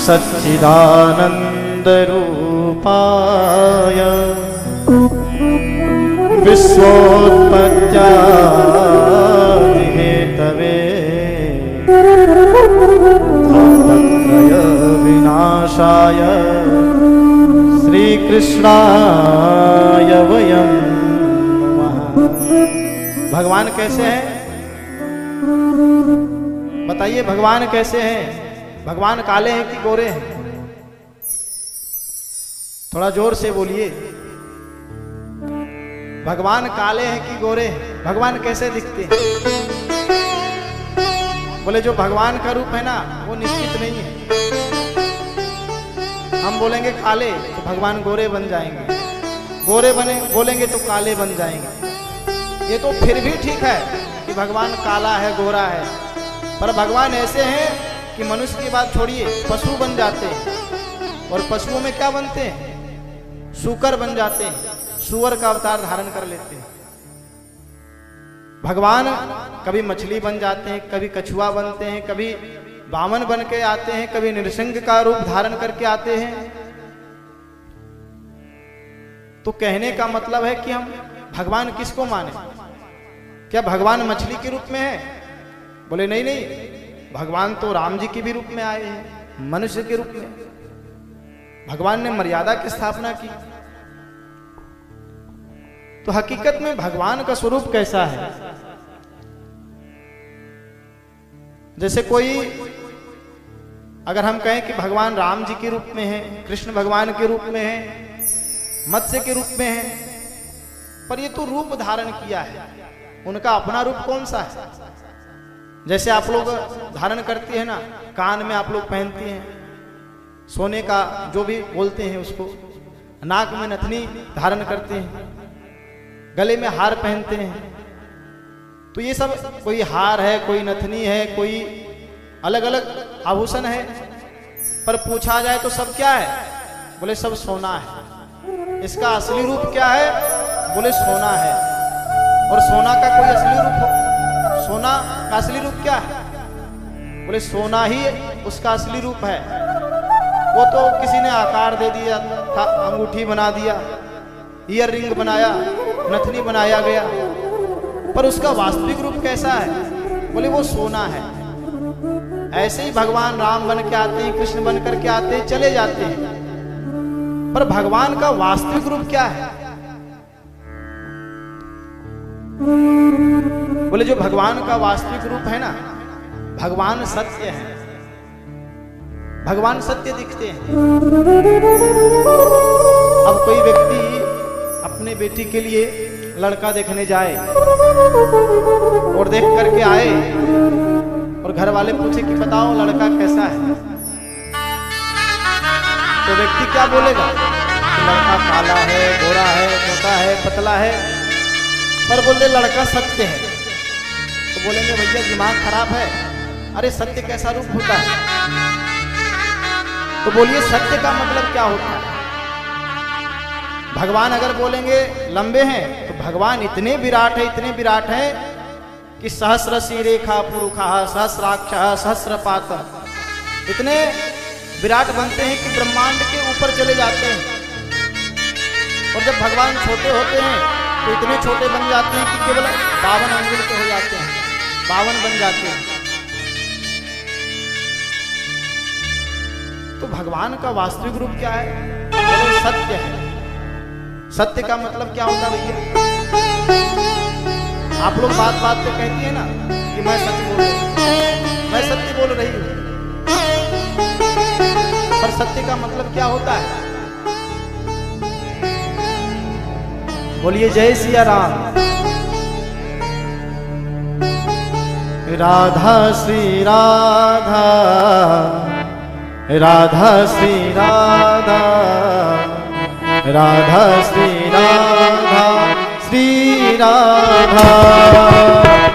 सच्चिदानन्दरूपाय विश्वोत्पत्त्यादिहेतवे तापत्रय विनाशाय श्रीकृष्णाय वयं नमः। भगवान कैसे हैं? बताइए, भगवान कैसे हैं? भगवान काले हैं कि गोरे हैं? थोड़ा जोर से बोलिए। भगवान काले हैं कि गोरे हैं? भगवान कैसे दिखते हैं? बोले जो भगवान का रूप है ना, वो निश्चित नहीं है। हम बोलेंगे काले तो भगवान गोरे बन जाएंगे, गोरे बने बोलेंगे तो काले बन जाएंगे। ये तो फिर भी ठीक है कि भगवान काला है, गोरा है, पर भगवान ऐसे हैं कि मनुष्य की बात छोड़िए, पशु बन जाते हैं। और पशुओं में क्या बनते हैं? सूकर बन जाते हैं, सूअर का अवतार धारण कर लेते हैं। भगवान कभी मछली बन जाते हैं, कभी कछुआ बनते हैं, कभी वामन बन के आते हैं, कभी नृसिंह का रूप धारण करके आते हैं। तो कहने का मतलब है कि हम भगवान किसको माने? क्या भगवान मछली के रूप में है? बोले नहीं नहीं, भगवान तो राम जी के भी रूप में आए हैं, मनुष्य के रूप में। भगवान ने मर्यादा की स्थापना की। तो हकीकत में भगवान का स्वरूप कैसा है? जैसे कोई अगर हम कहें कि भगवान राम जी के रूप में है, कृष्ण भगवान के रूप में है, मत्स्य के रूप में है, पर ये तो रूप धारण किया है। उनका अपना रूप कौन सा है? जैसे आप लोग धारण करती है ना, कान में आप लोग पहनती हैं सोने का, जो भी बोलते हैं उसको, नाक में नथनी धारण करते हैं, गले में हार पहनते हैं। तो ये सब कोई हार है, कोई नथनी है, कोई अलग अलग आभूषण है, पर पूछा जाए तो सब क्या है? बोले सब सोना है। इसका असली रूप क्या है? बोले सोना है। और सोना का कोई असली रूप हो? सोना का असली रूप क्या है? बोले सोना ही उसका असली रूप है। वो तो किसी ने आकार दे दिया था, अंगूठी बना दिया, ईयर रिंग बनाया, नथनी बनाया गया, पर उसका वास्तविक रूप कैसा है? बोले वो सोना है। ऐसे ही भगवान राम बन के आते हैं, कृष्ण बन करके आते हैं, चले जाते हैं, पर भगवान का वास्तविक रूप क्या है? बोले जो भगवान का वास्तविक रूप है ना, भगवान सत्य है। भगवान सत्य दिखते हैं। अब कोई व्यक्ति अपने बेटी के लिए लड़का देखने जाए और देख करके आए और घर वाले पूछे कि बताओ लड़का कैसा है, तो व्यक्ति क्या बोलेगा? कि लड़का काला है, गोरा है, मोटा है, पतला है, पर बोले लड़का सत्य है। तो बोलेंगे भैया दिमाग खराब है, अरे सत्य कैसा रूप होता है? तो बोलिए सत्य का मतलब क्या होता है? भगवान अगर बोलेंगे लंबे हैं, तो भगवान इतने विराट है, इतने विराट है कि सहस्र शीरेखा पुरुषा सहस्राक्ष सहस्रपात, इतने विराट बनते हैं कि ब्रह्मांड के ऊपर चले जाते हैं। और जब भगवान छोटे होते हैं तो इतने छोटे बन जाते हैं कि केवल 52 अंगुल के हो जाते हैं, 52 बन जाते हैं। तो भगवान का वास्तविक रूप क्या है? वो सत्य है। सत्य का मतलब क्या होता है भैया? आप लोग बात बात पे कहती है ना कि मैं सच बोल रही हूं, मैं सत्य बोल रही हूं, पर सत्य का मतलब क्या होता है? बोलिए जय सिया राम। राधा श्री राधा, राधा श्री राधा, राधा श्री राधा, श्री राधा,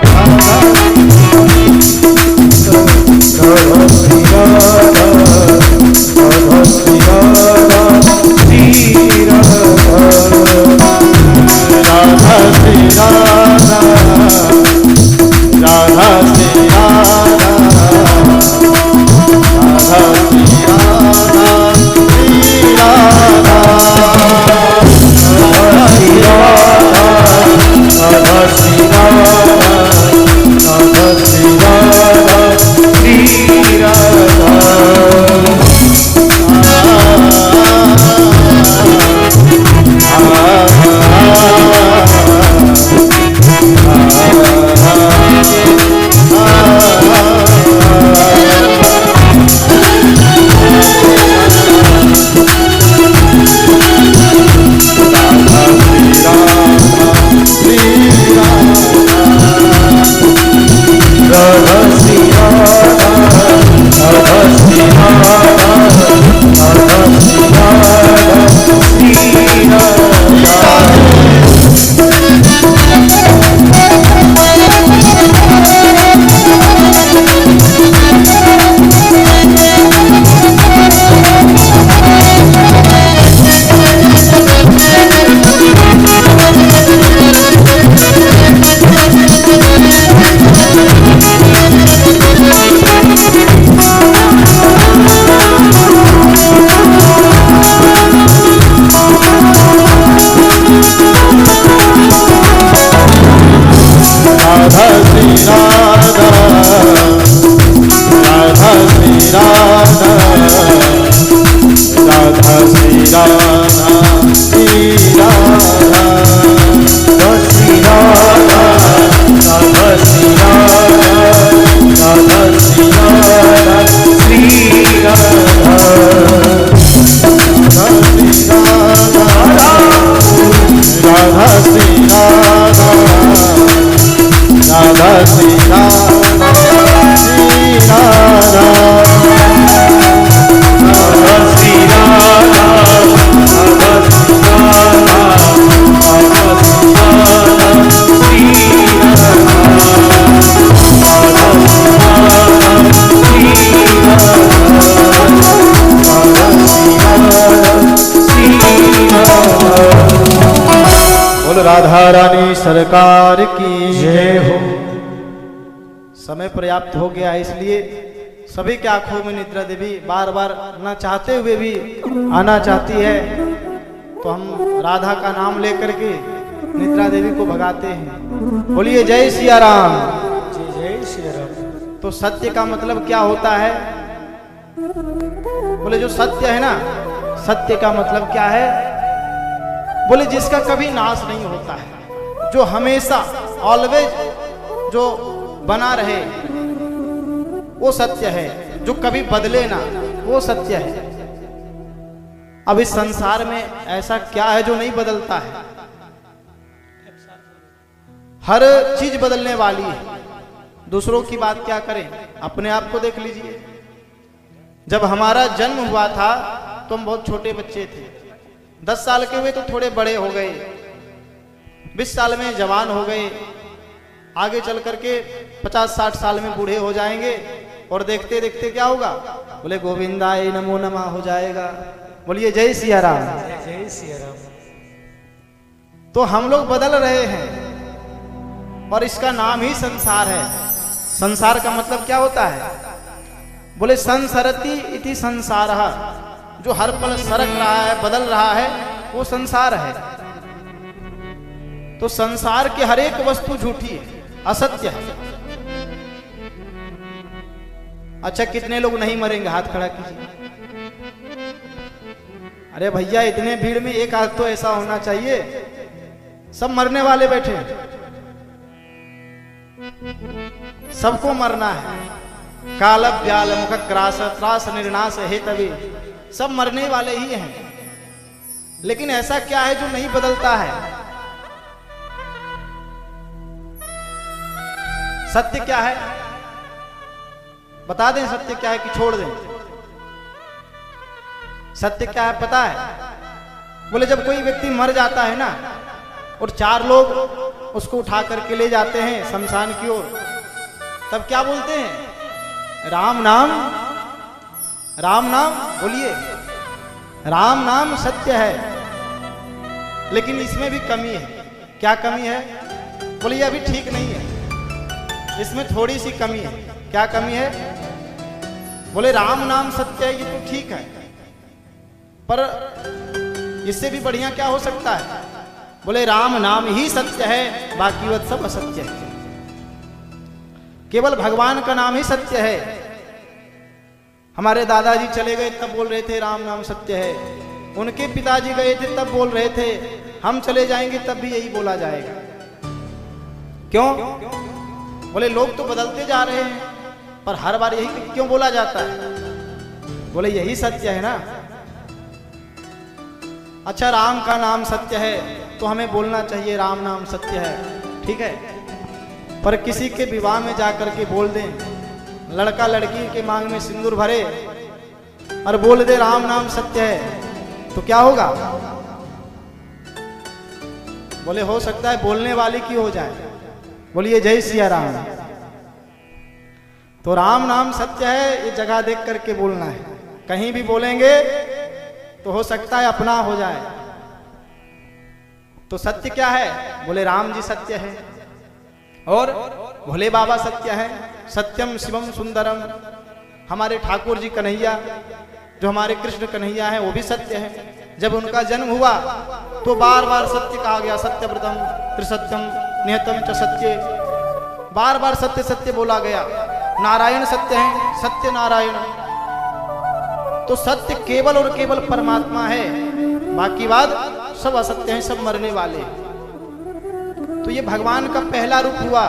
राधा श्री राधा, राधा श्री राधा, श्री राधा, राधा श्री राधा, राधा श्री राधा, राधा श्री राधा। राधा रानी सरकार की जय हो। समय पर्याप्त हो गया है, इसलिए सभी की आंखों में निद्रा देवी बार बार न चाहते हुए भी आना चाहती है, तो हम राधा का नाम लेकर के निद्रा देवी को भगाते हैं। बोलिए जय सिया राम। जय जय श्री राम। तो सत्य का मतलब क्या होता है? बोले जो सत्य है ना, सत्य का मतलब क्या है? बोले जिसका कभी नाश नहीं होता है, जो हमेशा ऑलवेज जो बना रहे, वो सत्य है। जो कभी बदले ना, वो सत्य है। अब इस संसार में ऐसा क्या है जो नहीं बदलता है? हर चीज बदलने वाली है। दूसरों की बात क्या करें, अपने आप को देख लीजिए। जब हमारा जन्म हुआ था तो हम बहुत छोटे बच्चे थे। 10 साल के हुए तो थोड़े बड़े हो गए, 20 साल में जवान हो गए, आगे चल करके 50-60 साल में बूढ़े हो जाएंगे, और देखते देखते क्या होगा? बोले गोविंदाय नमो नमः हो जाएगा। बोलिए जय सिया राम। जय सिया राम। तो हम लोग बदल रहे हैं, और इसका नाम ही संसार है। संसार का मतलब क्या होता है? बोले संसरति इति संसारः, जो हर पल सरक रहा है, बदल रहा है, वो संसार है। तो संसार की हर एक वस्तु झूठी है, असत्य है। अच्छा, कितने लोग नहीं मरेंगे? हाथ खड़ा कीजिए। अरे भैया, इतने भीड़ में एक हाथ तो ऐसा होना चाहिए। सब मरने वाले बैठे हैं, सबको मरना है। काल व्याल मुख ग्रास त्रास निर्नाश हेतवे, सब मरने वाले ही हैं। लेकिन ऐसा क्या है जो नहीं बदलता है? सत्य क्या है? बता दें सत्य क्या है कि छोड़ दें? सत्य क्या है पता है? बोले जब कोई व्यक्ति मर जाता है ना, और 4 लोग उसको उठा करके ले जाते हैं शमशान की ओर, तब क्या बोलते हैं? राम नाम, राम नाम। बोलिए, राम नाम सत्य है। लेकिन इसमें भी कमी है। क्या कमी है? बोलिए अभी ठीक नहीं है, इसमें थोड़ी सी कमी है। क्या कमी है? बोले राम नाम सत्य है, ये तो ठीक है, पर इससे भी बढ़िया क्या हो सकता है? बोले राम नाम ही सत्य है, बाकी वह सब असत्य है। केवल भगवान का नाम ही सत्य है। हमारे दादाजी चले गए तब बोल रहे थे राम नाम सत्य है, उनके पिताजी गए थे तब बोल रहे थे, हम चले जाएंगे तब भी यही बोला जाएगा। क्यों? बोले लोग तो बदलते जा रहे हैं, पर हर बार यही क्यों बोला जाता है? बोले यही सत्य है ना। अच्छा, राम का नाम सत्य है तो हमें बोलना चाहिए राम नाम सत्य है, ठीक है, पर किसी के विवाह में जाकर के बोल दें, लड़का लड़की के मांग में सिंदूर भरे और बोल दे राम नाम सत्य है, तो क्या होगा? बोले हो सकता है बोलने वाले की हो जाए। बोलिए जय सिया राम। तो राम नाम सत्य है, ये जगह देख करके बोलना है। कहीं भी बोलेंगे तो हो सकता है अपना हो जाए। तो सत्य क्या है? बोले राम जी सत्य है, और भोले बाबा सत्य है। सत्यम शिवम सुंदरम, हमारे ठाकुर जी कन्हैया, जो हमारे कृष्ण कन्हैया है, वो भी सत्य है। जब उनका जन्म हुआ तो बार बार सत्य कहा गया, सत्यव्रतम त्रिसत्यम निहतम च सत्य, बार बार सत्य सत्य बोला गया। नारायण सत्य है, सत्य नारायण। तो सत्य केवल और केवल परमात्मा है, बाकी बात सब असत्य हैं, सब मरने वाले हैं। तो ये भगवान का पहला रूप हुआ।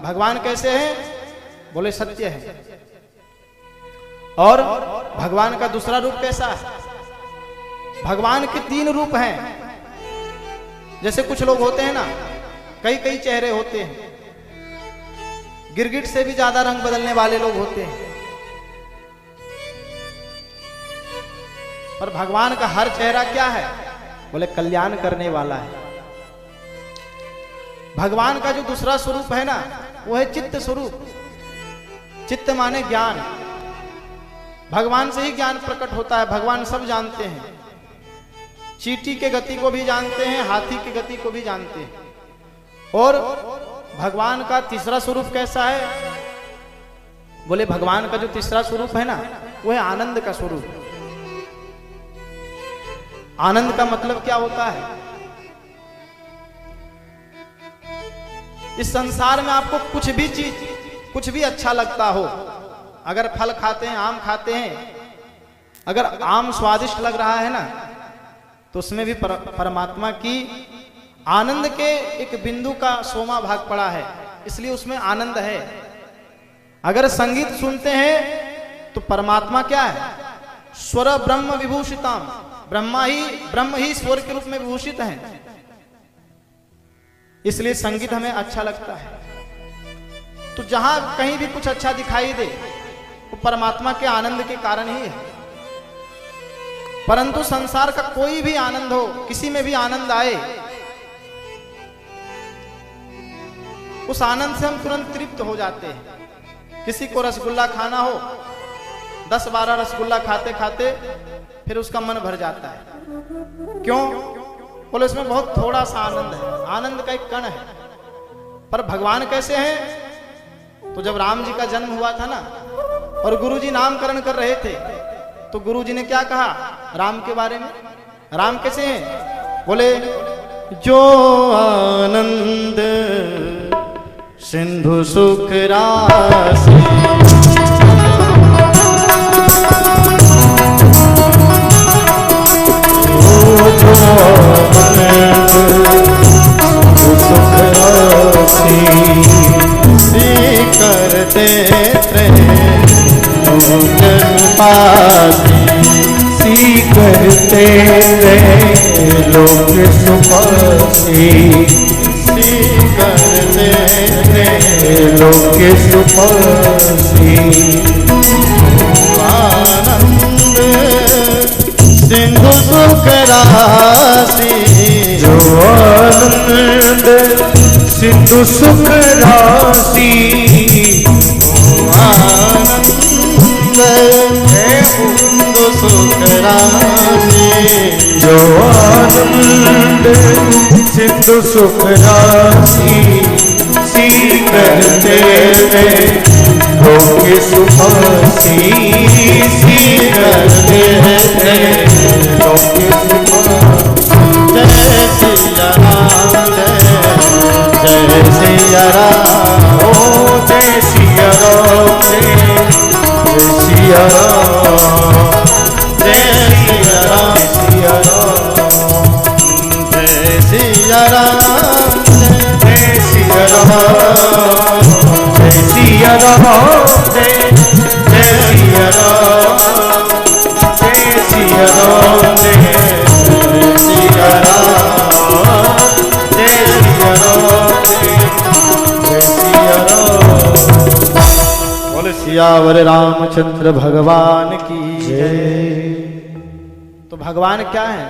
भगवान कैसे हैं? बोले सत्य है। और भगवान का दूसरा रूप कैसा है? भगवान के 3 रूप हैं। जैसे कुछ लोग होते हैं ना, कई कई चेहरे होते हैं, गिरगिट से भी ज्यादा रंग बदलने वाले लोग होते हैं। पर भगवान का हर चेहरा क्या है? बोले कल्याण करने वाला है। भगवान का जो दूसरा स्वरूप है ना, वो है चित्त स्वरूप। चित्त माने ज्ञान। भगवान से ही ज्ञान प्रकट होता है, भगवान सब जानते हैं। चींटी के गति को भी जानते हैं, हाथी की गति को भी जानते हैं। और भगवान का तीसरा स्वरूप कैसा है? बोले भगवान का जो तीसरा स्वरूप है ना, वो है आनंद का स्वरूप। आनंद का मतलब क्या होता है? इस संसार में आपको कुछ भी चीज, कुछ भी अच्छा लगता हो, अगर फल खाते हैं, आम खाते हैं, अगर आम स्वादिष्ट लग रहा है ना, तो उसमें भी परमात्मा की आनंद के एक बिंदु का सोमा भाग पड़ा है, इसलिए उसमें आनंद है। अगर संगीत सुनते हैं तो परमात्मा क्या है? स्वर ब्रह्म विभूषिताम, ब्रह्म ही स्वर के रूप में विभूषित है, इसलिए संगीत हमें अच्छा लगता है। तो जहां कहीं भी कुछ अच्छा दिखाई दे, वो परमात्मा के आनंद के कारण ही है। परंतु संसार का कोई भी आनंद हो, किसी में भी आनंद आए, उस आनंद से हम तुरंत तृप्त हो जाते हैं। किसी को रसगुल्ला खाना हो, 10-12 रसगुल्ला खाते खाते फिर उसका मन भर जाता है। क्यों? बोले उसमें बहुत थोड़ा सा आनंद है, आनंद का एक कण है। पर भगवान कैसे हैं? तो जब राम जी का जन्म हुआ था ना, और गुरुजी नामकरण कर रहे थे, तो गुरुजी ने क्या कहा राम के बारे में? राम कैसे हैं? बोले जो आनंद सिंधु सुख राशि, करते सी करते लोक सुपासी, सी करते लोक सुपासी। आनंद सिंधु सुख राशि, जो आनंद सिंधु सुख राशि, आनंद सिंधु सुख राशि, जो आनंद सिंधु सुख राशि, सी करते लोक सुपासी, सी करते लोक सुपासी। जय सिया राम, जय सिया राम, ओ जय सिया राम, जय सिया राम, जय सिया राम, सिया राम, जय सिया राम, जय सिया राम, जय सिया राम, जय सिया राम, जय सिया राम, जय सिया राम, जय सिया राम, जय सिया राम। बोले सियावर रामचंद्र भगवान की जय। तो भगवान क्या है?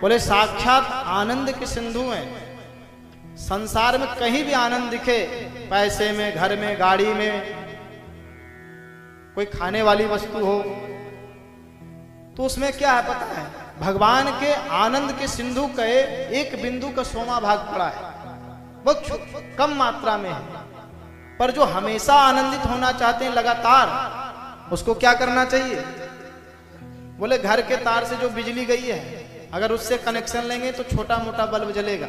बोले साक्षात आनंद के सिंधु हैं। संसार में कहीं भी आनंद दिखे, पैसे में, घर में, गाड़ी में, कोई खाने वाली वस्तु हो, तो उसमें क्या है पता है? भगवान के आनंद के सिंधु के एक बिंदु का सोमा भाग पड़ा है, बहुत कम मात्रा में है। पर जो हमेशा आनंदित होना चाहते हैं लगातार, उसको क्या करना चाहिए? बोले घर के तार से जो बिजली गई है, अगर उससे कनेक्शन लेंगे तो छोटा मोटा बल्ब जलेगा।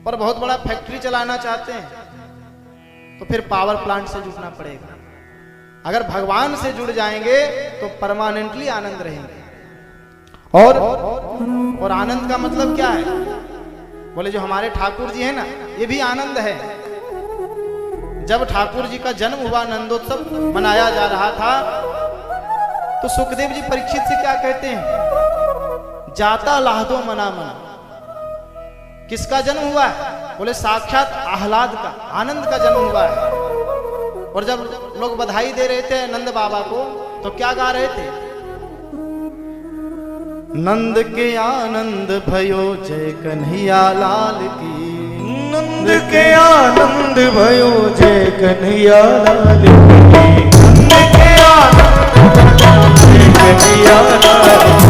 पर बहुत बड़ा फैक्ट्री चलाना चाहते हैं तो फिर पावर प्लांट से जुड़ना पड़ेगा। अगर भगवान से जुड़ जाएंगे तो परमानेंटली आनंद रहेंगे। और आनंद का मतलब क्या है? बोले जो हमारे ठाकुर जी है ना, ये भी आनंद है। जब ठाकुर जी का जन्म हुआ, नंदोत्सव मनाया जा रहा था, तो सुखदेव जी परीक्षित से क्या कहते हैं? जाता लाहदो मना मना। किसका जन्म हुआ है? बोले साक्षात आह्लाद का, आनंद का जन्म हुआ है। और जब लोग बधाई दे रहे थे नंद बाबा को, तो क्या गा रहे थे? नंद के आनंद भयो जय कन्हैया लाल की, नंद के आनंद भयो जय कन्हैया लाल की, नंद के आनंद जय कन्हैया लाल की।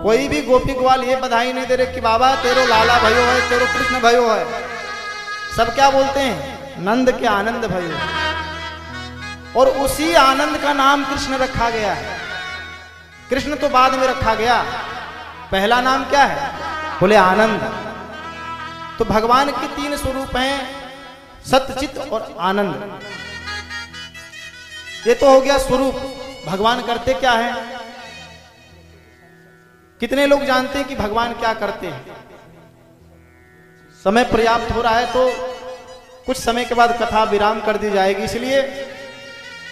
कोई भी गोपी ग्वाल ये बधाई नहीं दे रहे कि बाबा तेरो लाला भयो है, तेरो कृष्ण भयो है। सब क्या बोलते हैं? नंद के आनंद भयो। और उसी आनंद का नाम कृष्ण रखा गया है। कृष्ण तो बाद में रखा गया, पहला नाम क्या है? बोले आनंद। तो भगवान के 3 स्वरूप हैं, सत्य, चित्त और आनंद। ये तो हो गया स्वरूप। भगवान करते क्या है? कितने लोग जानते हैं कि भगवान क्या करते हैं? समय पर्याप्त हो रहा है तो कुछ समय के बाद कथा विराम कर दी जाएगी, इसलिए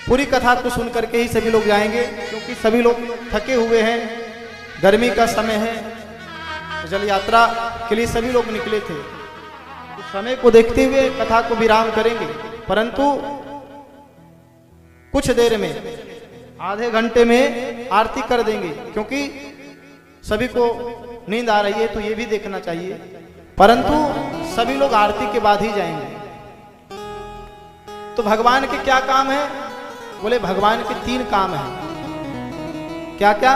पूरी कथा को सुन करके ही सभी लोग जाएंगे, क्योंकि सभी लोग थके हुए हैं, गर्मी का समय है, जल यात्रा के लिए सभी लोग निकले थे। तो समय को देखते हुए कथा को विराम करेंगे, परंतु कुछ देर में, आधे घंटे में आरती कर देंगे, क्योंकि सभी को नींद आ रही है तो ये भी देखना चाहिए। परंतु सभी लोग आरती के बाद ही जाएंगे। तो भगवान के क्या काम है? बोले भगवान के 3 काम हैं। क्या क्या?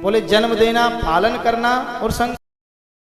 बोले जन्म देना, पालन करना और संग